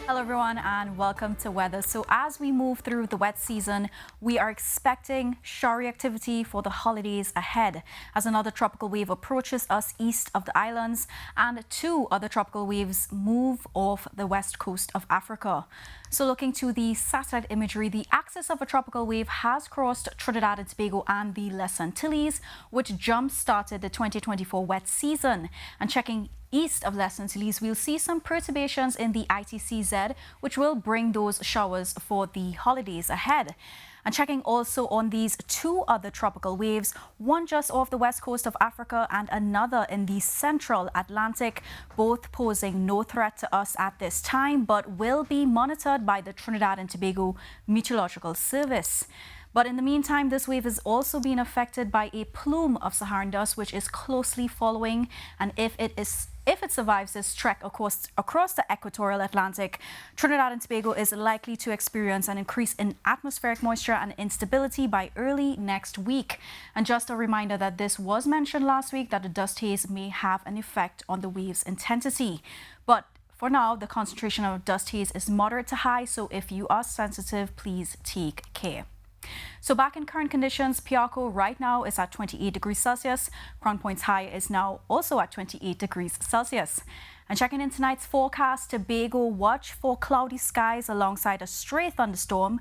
Hello everyone and welcome to weather. So as we move through the wet season, we are expecting showery activity for the holidays ahead as another tropical wave approaches us east of the islands and two other tropical waves move off the west coast of Africa. So looking to the satellite imagery, the axis of a tropical wave has crossed Trinidad and Tobago and the Les Antilles, which jump-started the 2024 wet season. And checking east of Les Antilles, we'll see some perturbations in the ITCZ, which will bring those showers for the holidays ahead. And checking also on these two other tropical waves, one just off the west coast of Africa and another in the central Atlantic, both posing no threat to us at this time, but will be monitored by the Trinidad and Tobago Meteorological Service. But in the meantime, this wave is also being affected by a plume of Saharan dust, which is closely following. And if it survives this trek across the equatorial Atlantic, Trinidad and Tobago is likely to experience an increase in atmospheric moisture and instability by early next week. And just a reminder that this was mentioned last week, that the dust haze may have an effect on the wave's intensity. But for now, the concentration of dust haze is moderate to high, so if you are sensitive, please take care. So back in current conditions, Piarco right now is at 28 degrees Celsius. Crown Point's high is now also at 28 degrees Celsius. And checking in tonight's forecast, Tobago watch for cloudy skies alongside a stray thunderstorm,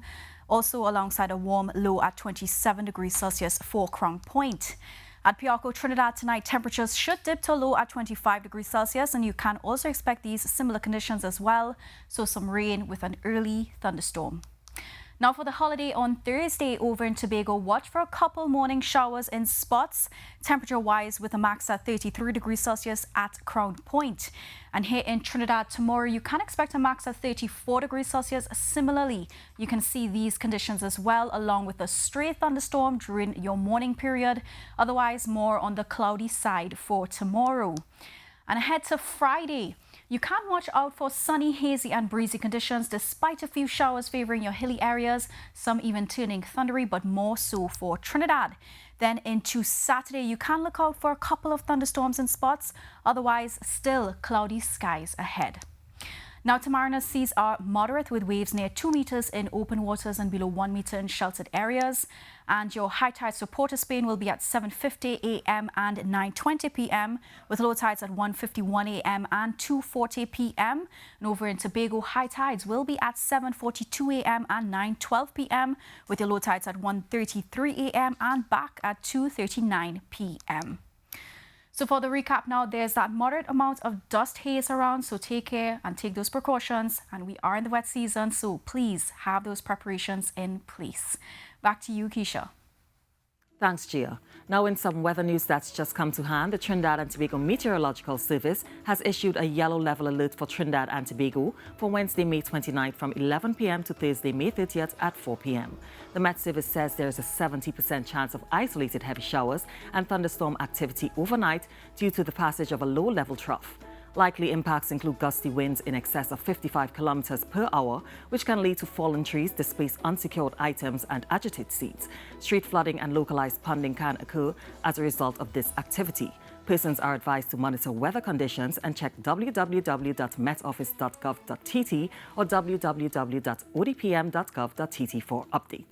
also alongside a warm low at 27 degrees Celsius for Crown Point. At Piarco, Trinidad tonight, temperatures should dip to a low at 25 degrees Celsius, and you can also expect these similar conditions as well, so some rain with an early thunderstorm. Now for the holiday on Thursday over in Tobago, watch for a couple morning showers in spots, temperature-wise with a max at 33 degrees Celsius at Crown Point. And here in Trinidad tomorrow, you can expect a max at 34 degrees Celsius. Similarly, you can see these conditions as well, along with a stray thunderstorm during your morning period. Otherwise, more on the cloudy side for tomorrow. And ahead to Friday, you can watch out for sunny, hazy and breezy conditions despite a few showers favoring your hilly areas, some even turning thundery, but more so for Trinidad. Then into Saturday, you can look out for a couple of thunderstorms in spots, otherwise still cloudy skies ahead. Now, tomorrow's seas are moderate with waves near 2 meters in open waters and below 1 meter in sheltered areas. And your high tides for Port of Spain will be at 7:50 a.m. and 9:20 p.m. with low tides at 1:51 a.m. and 2:40 p.m. And over in Tobago, high tides will be at 7:42 a.m. and 9:12 p.m. with your low tides at 1:33 a.m. and back at 2:39 p.m. So for the recap now, there's that moderate amount of dust haze around, so take care and take those precautions. And we are in the wet season, so please have those preparations in place. Back to you, Keisha. Thanks, Gia. Now in some weather news that's just come to hand, the Trinidad and Tobago Meteorological Service has issued a yellow level alert for Trinidad and Tobago for Wednesday, May 29th from 11 p.m. to Thursday, May 30th at 4 p.m. The Met Service says there is a 70% chance of isolated heavy showers and thunderstorm activity overnight due to the passage of a low-level trough. Likely impacts include gusty winds in excess of 55 kilometers per hour, which can lead to fallen trees, displaced unsecured items, and agitated seeds. Street flooding and localized ponding can occur as a result of this activity. Persons are advised to monitor weather conditions and check www.metoffice.gov.tt or www.odpm.gov.tt for updates.